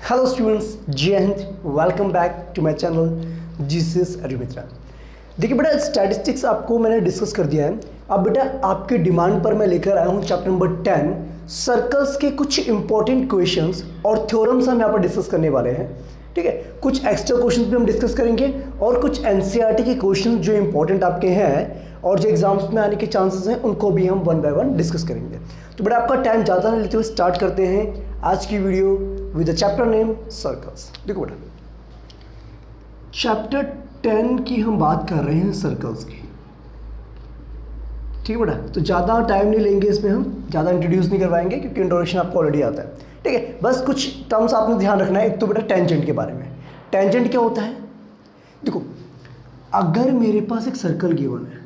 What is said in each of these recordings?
Hello students, जय हिंद। Welcome back to my channel GCS Arimitra. देखिए बेटा, स्टैटिस्टिक्स आपको मैंने डिस्कस कर दिया है। अब बेटा आपके डिमांड पर मैं लेकर आया हूँ चैप्टर नंबर 10 सर्कल्स के कुछ इंपॉर्टेंट क्वेश्चंस और थ्योरम्स हम यहाँ पर डिस्कस करने वाले हैं। ठीक है, कुछ एक्स्ट्रा क्वेश्चंस भी हम डिस्कस करेंगे और कुछ एनसीईआरटी के क्वेश्चंस जो इंपॉर्टेंट आपके हैं और जो एग्जाम्स में आने के चांसेस हैं उनको भी हम वन बाय वन डिस्कस करेंगे। तो बेटा आपका टाइम ज़्यादा नहीं लेते हुए स्टार्ट करते हैं आज की video with the chapter name circles. देखो बेटा, चैप्टर 10 की हम बात कर रहे हैं सर्कल्स की। ठीक है बेटा, तो ज़्यादा टाइम नहीं लेंगे, इसमें हम ज़्यादा इंट्रोड्यूस नहीं करवाएंगे क्योंकि इंट्रोडक्शन आपको ऑलरेडी आता है। ठीक है, बस कुछ टर्म्स आपने ध्यान रखना है। एक तो बेटा टेंजेंट के बारे में। टेंजेंट क्या होता है? देखो, अगर मेरे पास एक सर्कल गिवन है,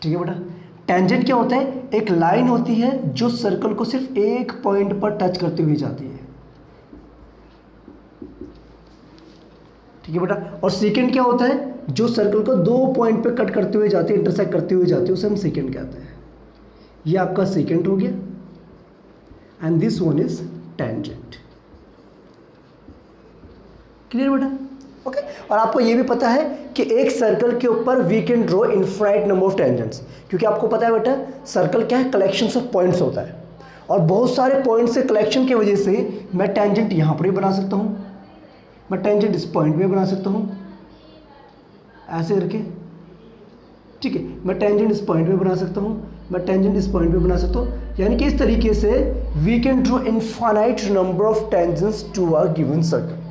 ठीक है बेटा, टेंजेंट क्या होता है? एक लाइन होती है जो सर्कल को सिर्फ एक पॉइंट पर टच करते हुए जाती है। ठीक है बेटा, और सेकंड क्या होता है? जो सर्कल को दो पॉइंट पे कट करते हुए जाती है, इंटरसेक्ट करते हुए जाती है, उसे हम सेकंड कहते हैं। ये आपका सेकंड हो गया and this one is tangent. Clear बेटा? ओके, और आपको ये भी पता है कि एक सर्कल के ऊपर we can draw infinite number of tangents, क्योंकि आपको पता है बेटा सर्कल क्या है? कलेक्शन ऑफ पॉइंट्स होता है और बहुत सारे पॉइंट्स से कलेक्शन की वजह से मैं टेंजेंट यहाँ पर भी बना सकता हूँ, मैं टेंजेंट इस पॉइंट में बना सकता हूँ ऐसे करके। ठीक है, मैं टेंजेंट इस पॉइंट में बना सकता हूँ, मैं टेंजेंट इस पॉइंट में बना सकता हूँ। यानी कि इस तरीके से we can draw infinite number of tangents to a given circle.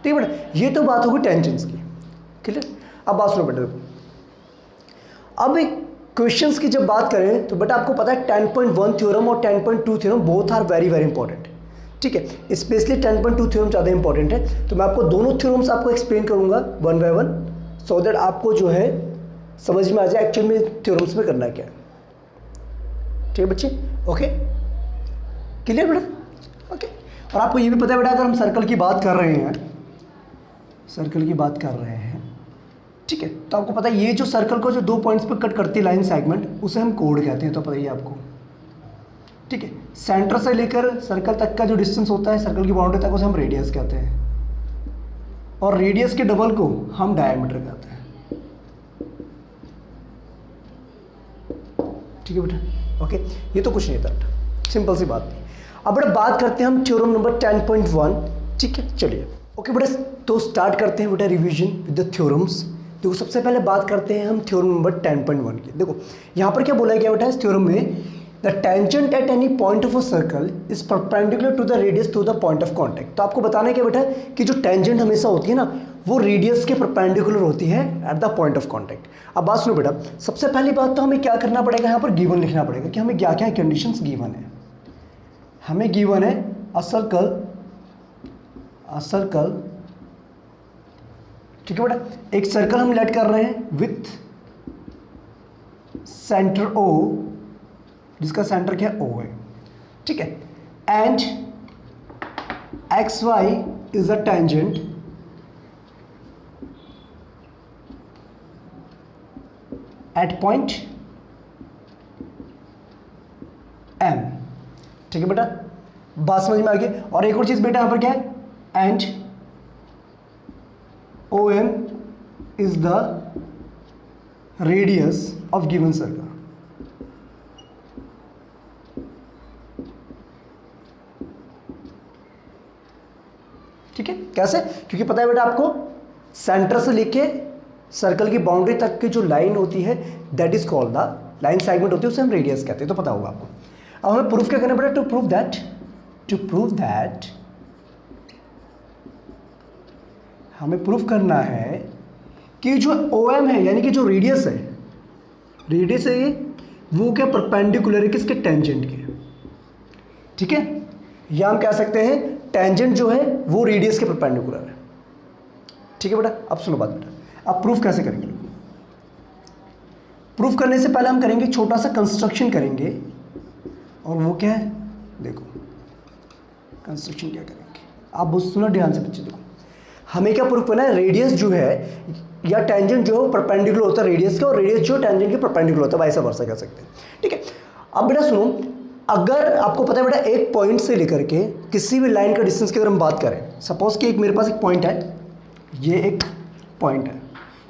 ठीक है बेटा, ये तो बात होगी टेंजेंट्स की। क्लियर? अब बात सुनो बेटा, अब एक क्वेश्चंस की जब बात करें तो बेटा आपको पता है 10.1 थ्योरम और 10.2 theorem both are very very important. ठीक है, स्पेशली 10.2 थ्योरम ज़्यादा इंपॉर्टेंट है। तो मैं आपको दोनों थ्योरम्स आपको एक्सप्लेन करूंगा one by one, so that आपको जो है समझ में आ जाए एक्चुअल में थ्योरम्स में करना क्या है। ठीक है बच्चे? ओके, क्लियर बेटा? ओके, और आपको ये भी पता है बेटा, अगर हम सर्कल की बात कर रहे हैं, सर्कल की बात कर रहे हैं, ठीक है, तो आपको पता है ये जो सर्कल को जो दो पॉइंट्स पर कट करती है लाइन सेगमेंट, उसे हम कोड कहते हैं। तो पता ही है आपको। ठीक है, सेंटर से लेकर सर्कल तक का जो डिस्टेंस होता है सर्कल की बाउंड्री तक, उसे हम रेडियस कहते हैं और रेडियस के डबल को हम डायमीटर कहते हैं। ठीक है बेटा? ओके, ये तो कुछ नहीं था, सिंपल सी बात थी। अब बेटा बात करते हैं हम थ्योरम नंबर 10.1। ठीक है, चलिए। ओके बेटा, तो स्टार्ट करते हैं बेटा रिवीजन विद द थ्योरम्स। देखो, सबसे पहले बात करते हैं हम थ्योरम नंबर 10.1 की। देखो यहाँ पर क्या बोला गया बेटा इस थ्योरम में, the tangent at any point of a circle is perpendicular to the radius to the point of contact. तो आपको बताना है क्या बेटा कि जो टेंजेंट हमेशा होती है ना, वो रेडियस के परपेंडिकुलर होती है at the point of contact. अब बात सुनो बेटा, सबसे पहली बात तो हमें क्या करना पड़ेगा, यहाँ पर गिवन लिखना पड़ेगा कि हमें क्या क्या कंडीशंस गिवन है। हमें गिवन है अ सर्कल, ठीक है बेटा, एक सर्कल हम लेट कर रहे हैं विथ सेंटर O, जिसका सेंटर क्या है? O है। ठीक है, and XY is a tangent at point M। ठीक है बेटा, बात समझ में आ गई। और एक और चीज बेटा यहां पर क्या है? And OM is the radius of given circle। ठीक है, कैसे? क्योंकि पता है बेटा आपको सेंटर से लेके सर्कल की बाउंड्री तक की जो लाइन होती है that is called the line segment होती है, उसे हम रेडियस कहते हैं। तो पता होगा आपको। अब हमें प्रूफ क्या करना पड़ेगा? टू प्रूव दैट हमें प्रूफ करना है कि जो OM है यानी कि जो रेडियस है ये वो क्या परपेंडिकुलर है किसके? टेंजेंट के। ठीक है, या हम कह सकते हैं टेंजेंट जो है वो रेडियस के परपेंडिकुलर है। ठीक है बेटा, अब सुनो बात बेटा, अब प्रूफ कैसे करेंगे? प्रूफ करने से पहले हम करेंगे छोटा सा कंस्ट्रक्शन करेंगे, और वो क्या है? देखो कंस्ट्रक्शन क्या करेंगे, आप बहुत सुनो ध्यान से बच्चे। देखो, हमें क्या प्रूफ करना है? रेडियस जो है या टेंजेंट जो है वो परपेंडिकुलर होता है रेडियस के, और रेडियस जो टेंजेंट के परपेंडिकुलर होता है, वाइस वर्सा कह सकते हैं। ठीक है, अब बेटा सुनो, अगर आपको पता है बेटा एक पॉइंट से लेकर के किसी भी लाइन का डिस्टेंस की अगर हम बात करें, सपोज कि एक मेरे पास एक पॉइंट है, ये एक पॉइंट है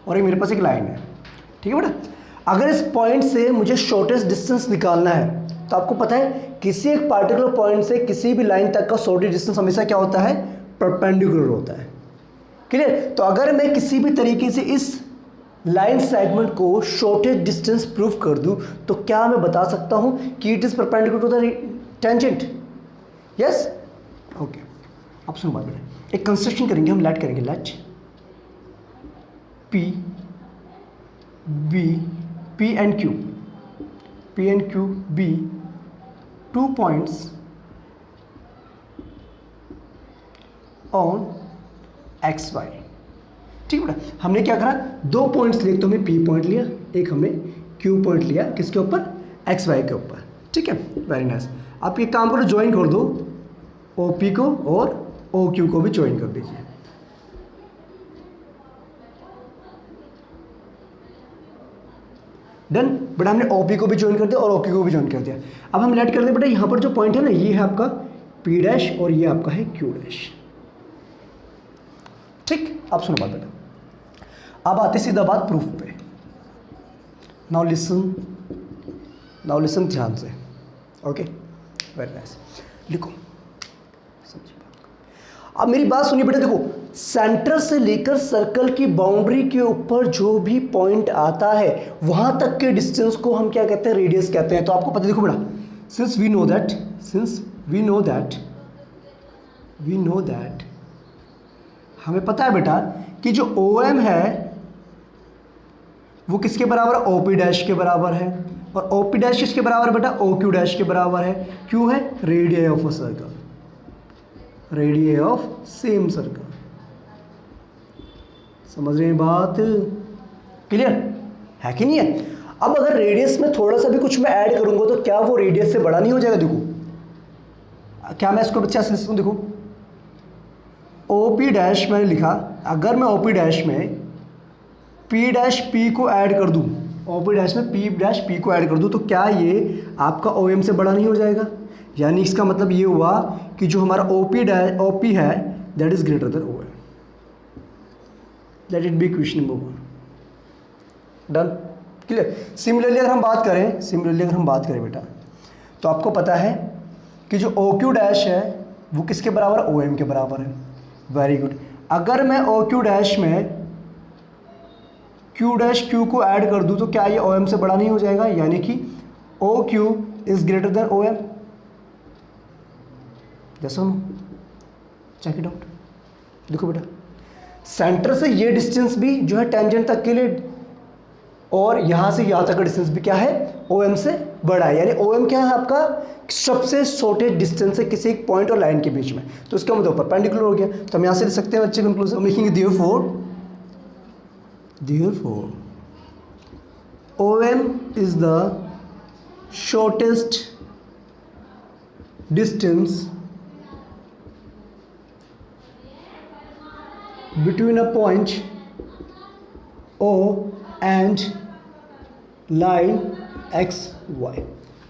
और ये मेरे पास एक लाइन है, ठीक है बेटा। अगर इस पॉइंट से मुझे शॉर्टेस्ट डिस्टेंस निकालना है तो आपको पता है किसी एक पार्टिकुलर पॉइंट से किसी भी लाइन तक का शॉर्टेस्ट डिस्टेंस हमेशा क्या होता है, परपेंडिकुलर होता है, क्लियर। तो अगर मैं किसी भी तरीके से इस लाइन सेगमेंट को शॉर्टेस्ट डिस्टेंस प्रूव कर दूं तो क्या मैं बता सकता हूं कि it is perpendicular to the tangent, yes, okay. अब सुनो बात बेटा, एक कंस्ट्रक्शन करेंगे हम, लेट करेंगे, late P and Q be 2 points on XY, ठीक है बेटा। हमने क्या करा, 2 पॉइंट्स लिए, तो हमने P पॉइंट लिया, एक हमने Q पॉइंट लिया, किसके ऊपर, XY के ऊपर, ठीक है, वेरी नाइस। आप ये काम करो, ज्वाइन कर दो OP को और OQ को भी ज्वाइन कर दीजिए। डन बेटा, हमने OP को भी ज्वाइन कर दिया और OQ को भी ज्वाइन कर दिया। अब हम लेट कर दे बेटा, यहाँ पर जो पॉइंट है ना, ये है आपका P डैश और ये आपका है Q डैश, ठीक। अब सुनो बात बेटा, अब आते सीधा बात प्रूफ पे। नाउ लिसन ध्यान से, ओके, वेरी नाइस, लिखो, समझिए बात। अब मेरी बात सुनिए बेटा, देखो सेंटर से लेकर सर्कल की बाउंड्री के ऊपर जो भी पॉइंट आता है वहां तक के डिस्टेंस को हम क्या कहते हैं, रेडियस कहते हैं। तो आपको पता है, देखो बेटा, सिंस वी नो दैट हमें पता है बेटा कि जो OM है वो किसके बराबर है, OP डैश के बराबर है, और OP डैश किसके बराबर है बेटा, OQ डैश के बराबर है। क्यों है, radius of a circle, radius of same circle, समझ रहे हैं बात, क्लियर है कि नहीं है। अब अगर रेडियस में थोड़ा सा भी कुछ मैं ऐड करूंगा तो क्या वो रेडियस से बड़ा नहीं हो जाएगा। देखो क्या मैं इसको बच्चा से लिखूं, देखो OP डैश मैंने लिखा, अगर मैं OP डैश में P डैश P को ऐड कर दूं, OP डैश में P डैश P को ऐड कर दूं तो क्या ये आपका OM से बड़ा नहीं हो जाएगा। यानी इसका मतलब ये हुआ कि जो हमारा OP है that is greater than OM, let it be question number 1, done, clear. Similarly अगर हम बात करें बेटा, तो आपको पता है कि जो OQ डैश है वो किसके बराबर है, OM के बराबर है, वेरी गुड। अगर मैं OQ डैश में Q डैश Q को ऐड कर दूं तो क्या ये OM से बड़ा नहीं हो जाएगा, यानी कि OQ is greater than OM, जैसा चेक इट आउट। देखो बेटा, सेंटर से ये डिस्टेंस भी जो है टेंजेंट तक के लिए, और यहाँ से यहाँ तक का डिस्टेंस भी क्या है, OM से बड़ा है। यानी OM क्या है, आपका सबसे शॉर्टेस्ट डिस्टेंस है किसी एक पॉइंट और लाइन के बीच में, तो इसका मतलब परपेंडिकुलर हो गया। तो हम यहाँ से लिख सकते हैं बच्चे कंक्लूजन, हम लिखेंगे therefore OM is the shortest distance between a point O and line XY।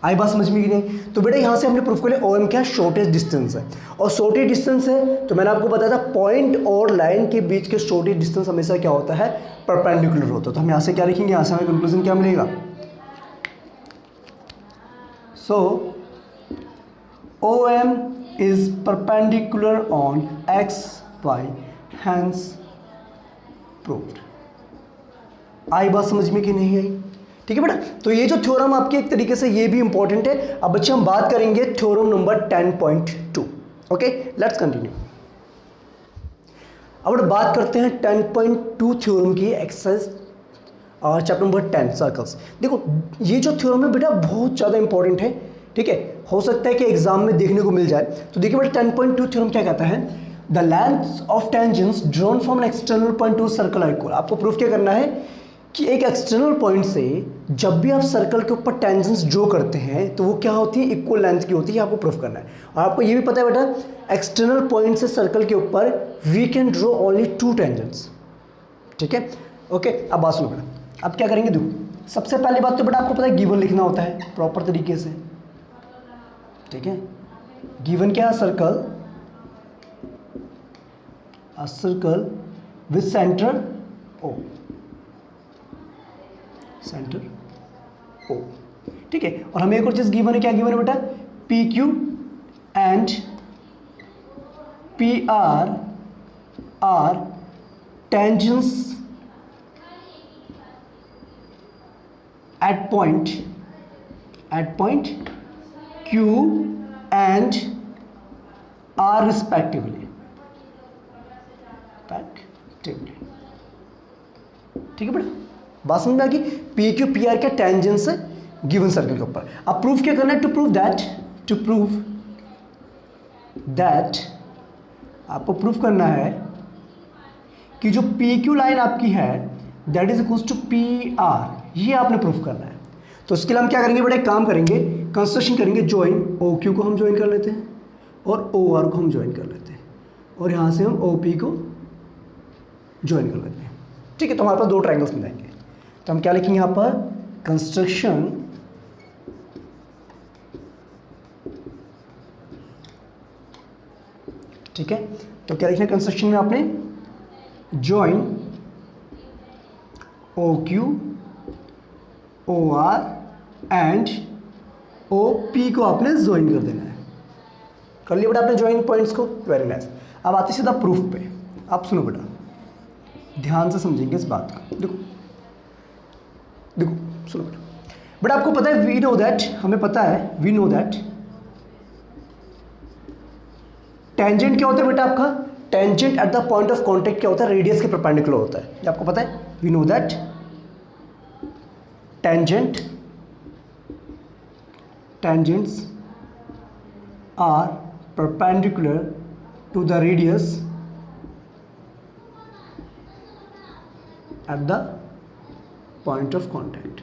आई बात समझ में कि नहीं। तो बेटा यहाँ से हमने प्रूफ कर लिया OM क्या शॉर्टेस्ट डिस्टेंस है, और शॉर्टेस्ट डिस्टेंस है तो मैंने आपको बताया था पॉइंट और लाइन के बीच के शॉर्टेस्ट डिस्टेंस हमेशा क्या होता है, परपेंडिकुलर होता है। तो हम यहाँ से क्या लिखेंगे, यहाँ से हमें कंक्लूजन क्या मिलेगा, so OM is perpendicular on XY, hence proved. आई बात समझ में कि नहीं आई, ठीक है बेटा। तो ये जो थ्योरम आपके एक तरीके से ये भी इंपॉर्टेंट है। अब बच्चे हम बात करेंगे theorem number 10.2, okay, let's continue. अब बात करते हैं 10.2 थ्योरम की एक्सरसाइज चैप्टर नंबर 10 सर्कल्स। देखो ये जो थ्योरम है बेटा बहुत ज़्यादा इंपॉर्टेंट है, ठीक है, हो सकता है कि एग्जाम में देखने को मिल जाए। तो देखिए बेटा 10.2 थ्योरम क्या कहता है, the length of tangents drawn from an external point to circle are equal. आपको प्रूफ क्या करना है कि एक एक्सटर्नल पॉइंट से जब भी आप सर्कल के ऊपर टेंजेंट्स ड्रॉ करते हैं तो वो क्या होती है, इक्वल लेंथ की होती है, आपको प्रूफ करना है। और आपको ये भी पता है बेटा एक्सटर्नल पॉइंट से सर्कल के ऊपर we can draw only 2 tangents, ठीक है, ओके। अब बात सुनो बेटा, अब क्या करेंगे, देखो सबसे पहली बात तो बेटा आपको पता है गिवन लिखना होता है प्रॉपर तरीके से, ठीक है, गिवन क्या है, circle, a circle with centre O, centre O, ठीक है। और हमें एक और चीज गिवन है, क्या गिवन है बेटा, P Q and P R are tangents at point Q and R respectively, ठीक है बेटा, बात समझ में आ गई। पी क्यू पी आर के टेंजेंट्स है गिवन सर्कल के ऊपर। अब प्रूफ क्या करना है, टू प्रूव दैट आपको प्रूफ करना है कि जो पी क्यू लाइन आपकी है that is equals to P R, ये आपने प्रूफ करना है। तो इसके लिए हम क्या करेंगे बेटा, एक काम करेंगे, कंस्ट्रक्शन करेंगे, ज्वाइन ओ क्यू को हम ज्वाइन कर लेते हैं और ओ आर को हम ज्वाइन कर लेते हैं और यहाँ से हम ओ पी को ज्वाइन कर लेते हैं, ठीक है। तो हमारे पास दो ट्रायंगल्स मिल जाएंगे। तो हम क्या लिखेंगे यहाँ पर, कंस्ट्रक्शन ठीक है। तो क्या लिखना है कंस्ट्रक्शन में आपने, join O Q O R and O P को आपने ज्वाइन कर देना है। कर लिया बेटा आपने ज्वाइन पॉइंट्स को, वेरी नाइस। अब आते सीधा प्रूफ पे। आप सुनो बेटा, ध्यान से समझेंगे इस बात को। देखो सुनो बेटा, आपको पता है, वी नो दैट, हमें पता है, वी नो दैट टेंजेंट क्या होता है बेटा आपका, tangent at the point of contact क्या होता है, रेडियस के परपेंडिकुलर होता है, ये आपको पता है। We know that tangents are perpendicular to the radius at the point of contact।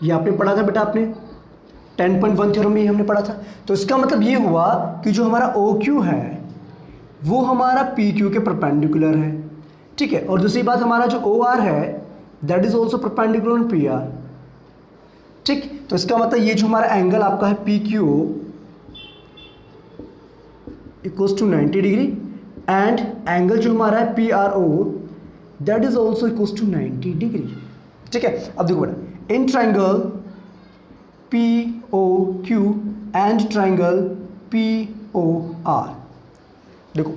ये आपने पढ़ा था बेटा, आपने 10.1 थ्योरम में हमने पढ़ा था। तो इसका मतलब ये हुआ कि जो हमारा OQ है वो हमारा PQ के परपेंडिकुलर है, ठीक है। और दूसरी बात, हमारा जो OR है that is also perpendicular on PR, ठीक। तो इसका मतलब ये जो हमारा एंगल आपका है PQ equals to 90 degree and angle जो हमारा है PRO that is also equals to 90 degree, ठीक है। अब देखो बेटा, in triangle POQ and triangle POR, देखो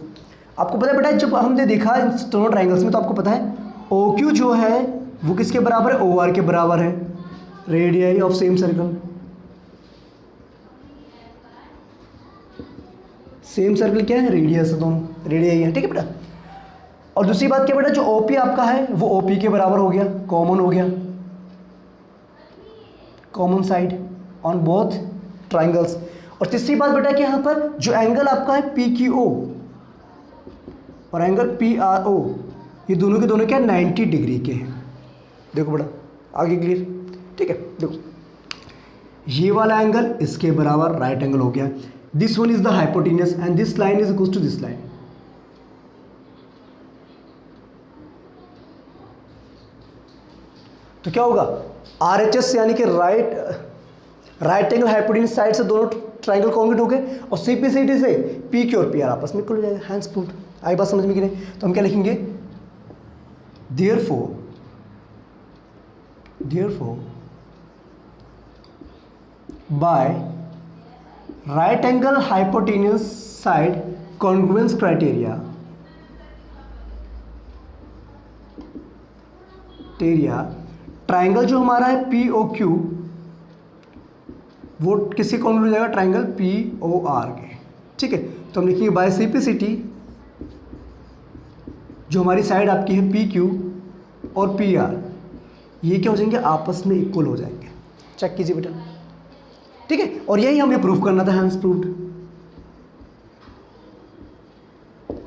आपको पता है बेटा, जब हमने देखा इन दोनों ट्राइंगल्स में तो आपको पता है OQ जो है वो किसके बराबर है, OR के बराबर है, radius of same circle. Same circle क्या है, रेडियस है, दोनों रेडियस है, ठीक है बेटा। और दूसरी बात क्या बेटा, जो OP आपका है वो OP के बराबर हो गया, कॉमन हो गया, common side on both triangles. और तीसरी बात बेटा कि यहाँ पर जो एंगल आपका है PQO और एंगल PRO, ये दोनों के दोनों क्या 90 डिग्री के हैं। देखो बेटा आगे क्लियर, ठीक है। देखो ये वाला एंगल इसके बराबर राइट एंगल हो गया, this one is the hypotenuse and this line is equal to this line. तो क्या होगा, RHS यानी कि राइट एंगल हाइपोटेन्यूस साइड से दोनों ट्राइंगल कॉन्ग्रुएंट हो गए और CPCD से PQ और PR आपस में इक्वल हो जाएगा। Hence proved. आई बात समझ में कि नहीं? तो हम क्या लिखेंगे, therefore by right angle hypotenuse side congruence criteria triangle जो हमारा है POQ वो किसके कॉन्ग्रुएंट हो जाएगा, ट्राइंगल POR के, ठीक है। तो हम लिखेंगे बाय CPCD जो हमारी साइड आपकी है PQ और PR, ये क्या हो जाएंगे, आपस में इक्वल हो जाएंगे। चेक कीजिए बेटा, ठीक है। और यही हमें प्रूफ करना था, हैंस प्रूव्ड।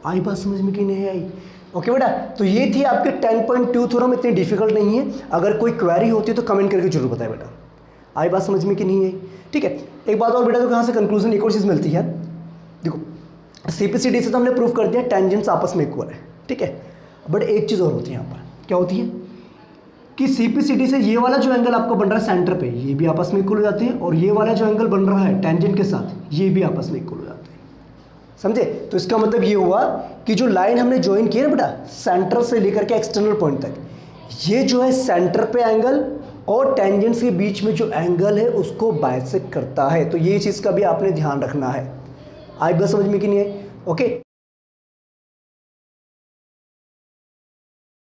आई बात समझ में कि नहीं आई? ओके बेटा, तो ये थी आपके 10.2 थ्योरम, इतनी डिफिकल्ट नहीं है। अगर कोई क्वेरी होती है तो कमेंट करके जरूर बताए बेटा। आई बात समझ में कि नहीं आई? ठीक है। एक बात और बेटा, तो यहाँ से कंक्लूजन एक और चीज़ मिलती है। देखो CPCD से तो हमने प्रूफ कर दिया टेंजेंट्स आपस में इक्वल है, ठीक है। बट एक चीज़ और होती है यहाँ पर, क्या होती है कि CPCD से ये वाला जो एंगल आपको बन रहा है सेंटर पे, ये भी आपस में इक्वल हो जाते हैं, और ये वाला जो एंगल बन रहा है टेंजेंट के साथ, ये भी आपस में इक्वल हो जाते हैं। समझे? तो इसका मतलब ये हुआ कि जो लाइन हमने ज्वाइन की है ना बेटा, सेंटर से लेकर के एक्सटर्नल पॉइंट तक, ये जो है सेंटर पे एंगल और टेंजेंट्स के बीच में जो एंगल है उसको बाइसेक्ट करता है। तो ये चीज़ का भी आपने ध्यान रखना है। आई बात समझ में कि नहीं है? ओके।